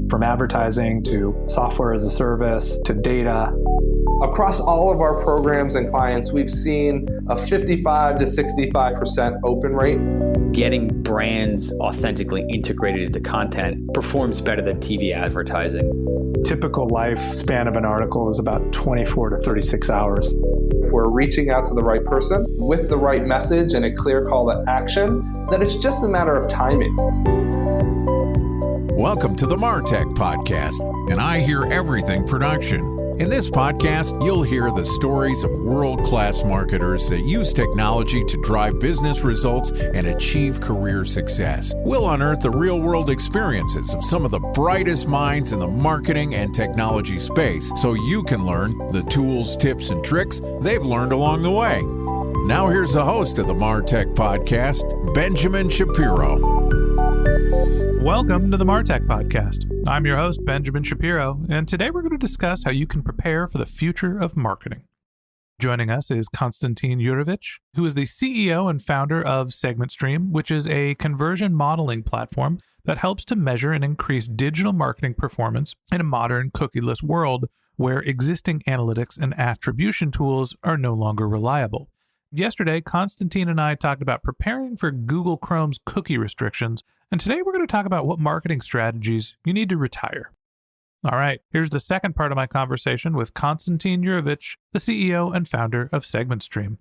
From advertising to software as a service to data. Across all of our programs and clients, we've seen a 55 to 65% open rate. Getting brands authentically integrated into content performs better than TV advertising. Typical lifespan of an article is about 24 to 36 hours. If we're reaching out to the right person with the right message and a clear call to action, then it's just a matter of timing. Welcome to the MarTech Podcast, and I Hear Everything production. In this podcast, you'll hear the stories of world-class marketers that use technology to drive business results and achieve career success. We'll unearth the real-world experiences of some of the brightest minds in the marketing and technology space so you can learn the tools, tips, and tricks they've learned along the way. Now here's the host of the MarTech Podcast, Benjamin Shapiro. Welcome to the MarTech Podcast. I'm your host, Benjamin Shapiro, and today we're going to discuss how you can prepare for the future of marketing. Joining us is Constantine Yurevich, who is the CEO and founder of SegmentStream, which is a conversion modeling platform that helps to measure and increase digital marketing performance in a modern cookieless world where existing analytics and attribution tools are no longer reliable. Yesterday, Constantine and I talked about preparing for Google Chrome's cookie restrictions, and today we're going to talk about what marketing strategies you need to retire. All right, here's the second part of my conversation with Constantine Yurevich, the CEO and founder of SegmentStream.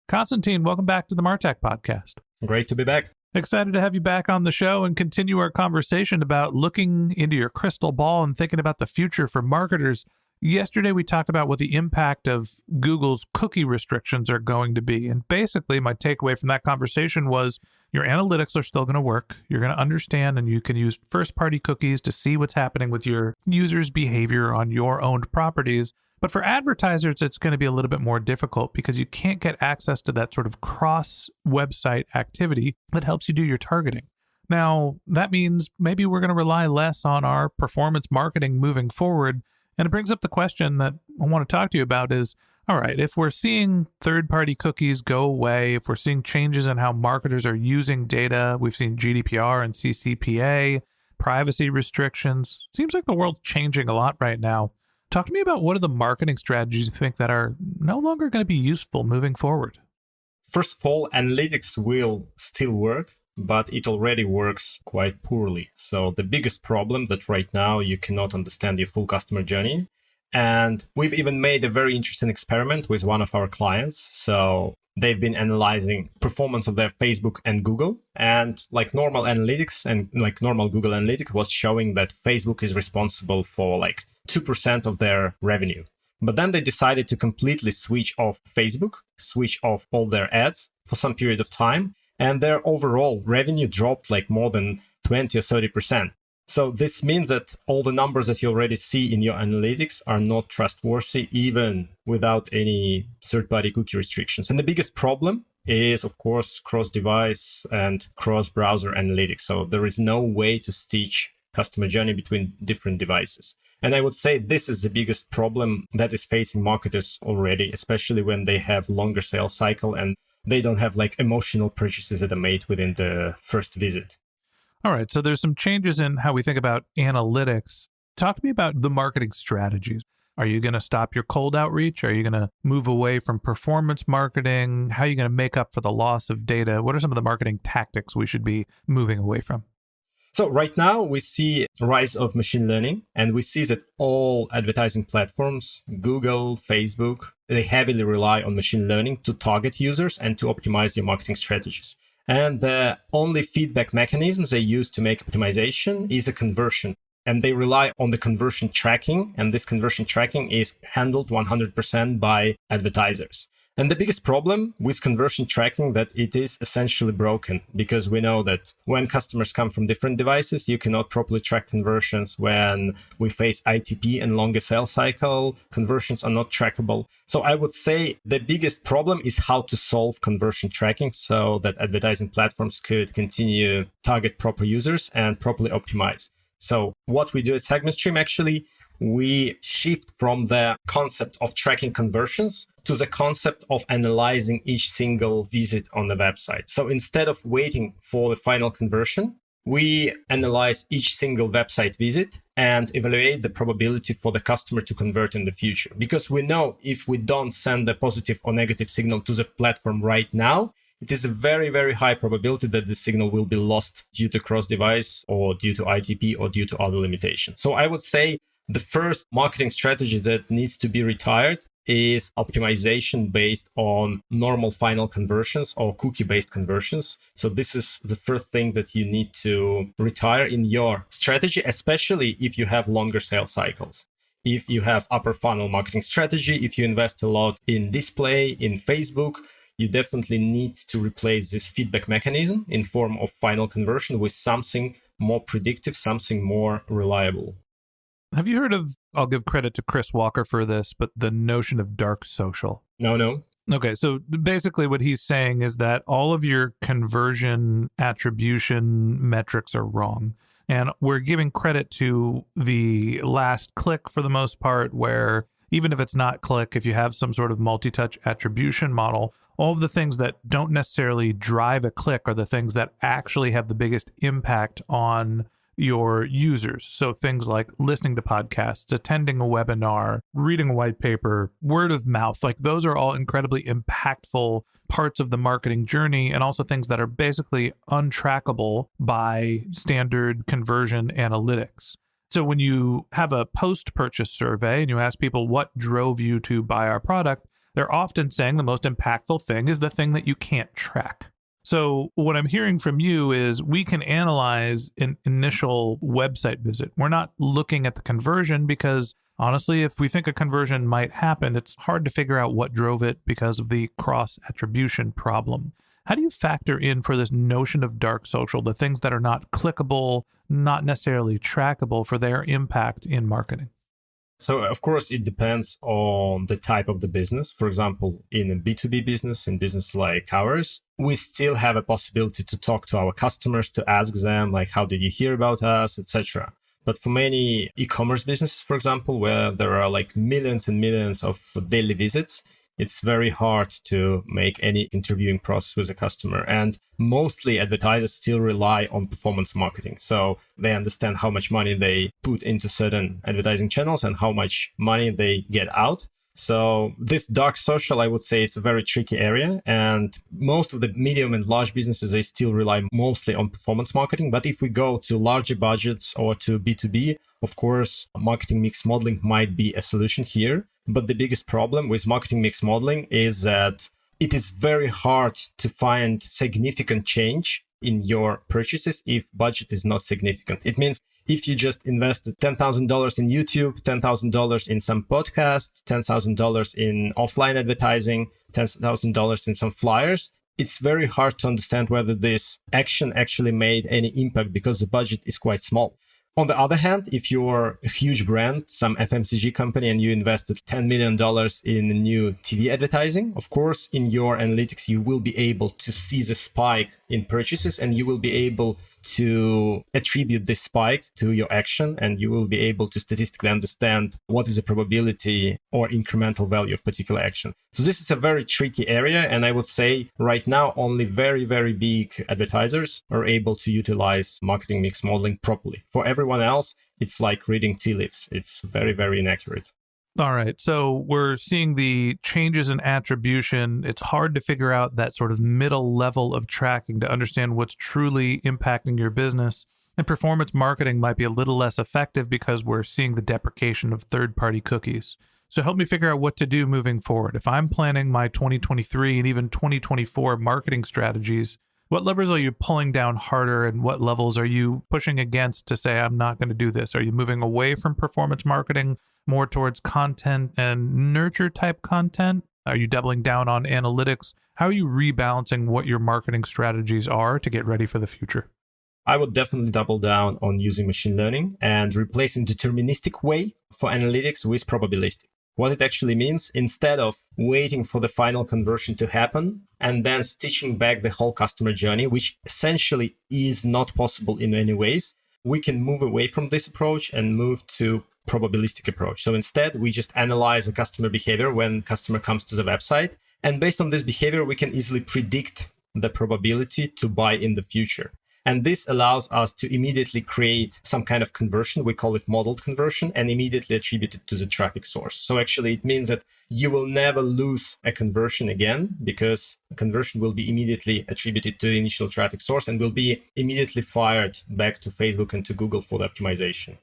Constantine, welcome back to the MarTech Podcast. Great to be back. Excited to have you back on the show and continue our conversation about looking into your crystal ball and thinking about the future for marketers. Yesterday, we talked about what the impact of Google's cookie restrictions are going to be. And basically, my takeaway from that conversation was your analytics are still going to work. You're going to understand, and you can use first-party cookies to see what's happening with your users' behavior on your owned properties. But for advertisers, it's going to be a little bit more difficult because you can't get access to that sort of cross-website activity that helps you do your targeting. Now, that means maybe we're going to rely less on our performance marketing moving forward. And it brings up the question that I want to talk to you about is, all right, if we're seeing third-party cookies go away, if we're seeing changes in how marketers are using data, we've seen GDPR and CCPA, privacy restrictions. It seems like the world's changing a lot right now. Talk to me about what are the marketing strategies you think that are no longer going to be useful moving forward? First of all, analytics will still work, but it already works quite poorly. So the biggest problem that right now you cannot understand your full customer journey. And we've even made a very interesting experiment with one of our clients. So they've been analyzing performance of their Facebook and Google, and like normal analytics and like normal Google Analytics was showing that Facebook is responsible for like 2% of their revenue. But then they decided to completely switch off Facebook, switch off all their ads for some period of time. And their overall revenue dropped like more than 20 or 30%. So this means that all the numbers that you already see in your analytics are not trustworthy, even without any third-party cookie restrictions. And the biggest problem is, of course, cross-device and cross-browser analytics. So there is no way to stitch customer journey between different devices. And I would say this is the biggest problem that is facing marketers already, especially when they have longer sales cycle and they don't have like emotional purchases that are made within the first visit. All right, so there's some changes in how we think about analytics. Talk to me about the marketing strategies. Are you going to stop your cold outreach? Are you going to move away from performance marketing? How are you going to make up for the loss of data? What are some of the marketing tactics we should be moving away from? So right now we see a rise of machine learning, and we see that all advertising platforms, Google, Facebook, they heavily rely on machine learning to target users and to optimize your marketing strategies. And the only feedback mechanisms they use to make optimization is a conversion. And they rely on the conversion tracking, and this conversion tracking is handled 100% by advertisers. And the biggest problem with conversion tracking that it is essentially broken, because we know that when customers come from different devices, you cannot properly track conversions. When we face ITP and longer sales cycle, conversions are not trackable. So I would say the biggest problem is how to solve conversion tracking so that advertising platforms could continue target proper users and properly optimize. So what we do at SegmentStream, actually, we shift from the concept of tracking conversions to the concept of analyzing each single visit on the website. So instead of waiting for the final conversion, We analyze each single website visit and evaluate the probability for the customer to convert in the future. Because we know if we don't send a positive or negative signal to the platform right now, it is a very, very high probability that the signal will be lost due to cross-device or due to ITP or due to other limitations. So I would say the first marketing strategy that needs to be retired is optimization based on normal final conversions or cookie-based conversions. So this is the first thing that you need to retire in your strategy, especially if you have longer sales cycles. If you have upper funnel marketing strategy, if you invest a lot in display, in Facebook, you definitely need to replace this feedback mechanism in form of final conversion with something more predictive, something more reliable. Have you heard of, I'll give credit to Chris Walker for this, but the notion of dark social? No. Okay, so basically what he's saying is that all of your conversion attribution metrics are wrong. And we're giving credit to the last click for the most part, where even if it's not click, if you have some sort of multi-touch attribution model, all of the things that don't necessarily drive a click are the things that actually have the biggest impact on your users. So things like listening to podcasts, attending a webinar, reading a white paper, word of mouth, like those are all incredibly impactful parts of the marketing journey, and also things that are basically untrackable by standard conversion analytics. So when you have a post-purchase survey and you ask people what drove you to buy our product, they're often saying the most impactful thing is the thing that you can't track. So what I'm hearing from you is we can analyze an initial website visit. We're not looking at the conversion because honestly, if we think a conversion might happen, it's hard to figure out what drove it because of the cross-attribution problem. How do you factor in for this notion of dark social, the things that are not clickable, not necessarily trackable for their impact in marketing? So, of course, it depends on the type of the business. For example, in a B2B business, in business like ours, we still have a possibility to talk to our customers, to ask them, like, how did you hear about us, etc. But for many e-commerce businesses, for example, where there are like millions and millions of daily visits, it's very hard to make any interviewing process with a customer. And mostly advertisers still rely on performance marketing. So they understand how much money they put into certain advertising channels and how much money they get out. So this dark social, I would say, is a very tricky area. And most of the medium and large businesses, they still rely mostly on performance marketing. But if we go to larger budgets or to B2B, of course, marketing mix modeling might be a solution here. But the biggest problem with marketing mix modeling is that it is very hard to find significant change in your purchases if budget is not significant. It means if you just invested $10,000 in YouTube, $10,000 in some podcasts, $10,000 in offline advertising, $10,000 in some flyers, it's very hard to understand whether this action actually made any impact because the budget is quite small. On the other hand, if you're a huge brand, some FMCG company, and you invested $10 million in new TV advertising, of course, in your analytics, you will be able to see the spike in purchases and you will be able to attribute this spike to your action, and you will be able to statistically understand what is the probability or incremental value of particular action. So this is a very tricky area. And I would say right now, only very, very big advertisers are able to utilize marketing mix modeling properly. For everyone else, it's like reading tea leaves. It's very, very inaccurate. All right. So we're seeing the changes in attribution. It's hard to figure out that sort of middle level of tracking to understand what's truly impacting your business. And performance marketing might be a little less effective because we're seeing the deprecation of third-party cookies. So help me figure out what to do moving forward. If I'm planning my 2023 and even 2024 marketing strategies, what levers are you pulling down harder and what levels are you pushing against to say, I'm not going to do this? Are you moving away from performance marketing more towards content and nurture type content? Are you doubling down on analytics? How are you rebalancing what your marketing strategies are to get ready for the future? I would definitely double down on using machine learning and replacing deterministic way for analytics with probabilistic. What it actually means, instead of waiting for the final conversion to happen and then stitching back the whole customer journey, which essentially is not possible in any ways, we can move away from this approach and move to probabilistic approach. So instead, we just analyze the customer behavior when customer comes to the website. And based on this behavior, we can easily predict the probability to buy in the future. And this allows us to immediately create some kind of conversion. We call it modeled conversion, and immediately attribute it to the traffic source. So actually it means that you will never lose a conversion again, because a conversion will be immediately attributed to the initial traffic source and will be immediately fired back to Facebook and to Google for the optimization.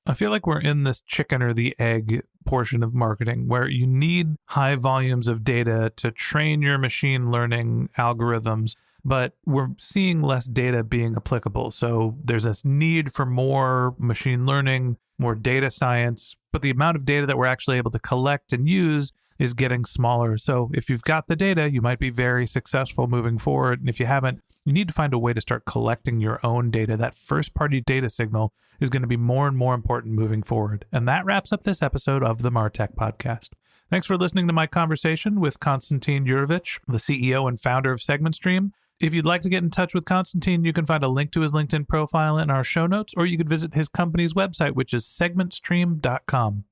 I feel like we're in this chicken or the egg portion of marketing where you need high volumes of data to train your machine learning algorithms, but we're seeing less data being applicable. So there's this need for more machine learning, more data science, but the amount of data that we're actually able to collect and use is getting smaller. So if you've got the data, you might be very successful moving forward. And if you haven't, you need to find a way to start collecting your own data. That first-party data signal is going to be more and more important moving forward. And that wraps up this episode of the MarTech Podcast. Thanks for listening to my conversation with Constantine Yurevich, the CEO and founder of SegmentStream. If you'd like to get in touch with Constantine, you can find a link to his LinkedIn profile in our show notes, or you could visit his company's website, which is SegmentStream.com.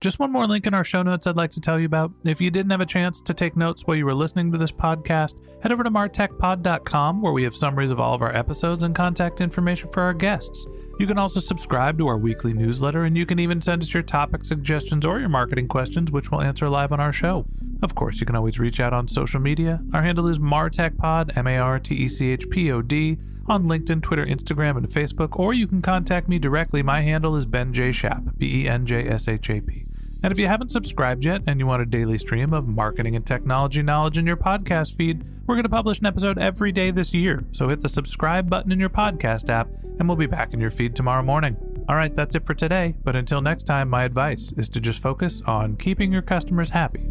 Just one more link in our show notes I'd like to tell you about. If you didn't have a chance to take notes while you were listening to this podcast, head over to martechpod.com, where we have summaries of all of our episodes and contact information for our guests. You can also subscribe to our weekly newsletter, and you can even send us your topic suggestions or your marketing questions, which we'll answer live on our show. Of course, you can always reach out on social media. Our handle is MarTechPod, MarTechPod, on LinkedIn, Twitter, Instagram, and Facebook, or you can contact me directly. My handle is Ben J. Shap, BenJShap. And if you haven't subscribed yet and you want a daily stream of marketing and technology knowledge in your podcast feed, we're going to publish an episode every day this year. So hit the subscribe button in your podcast app, and we'll be back in your feed tomorrow morning. All right, that's it for today. But until next time, my advice is to just focus on keeping your customers happy.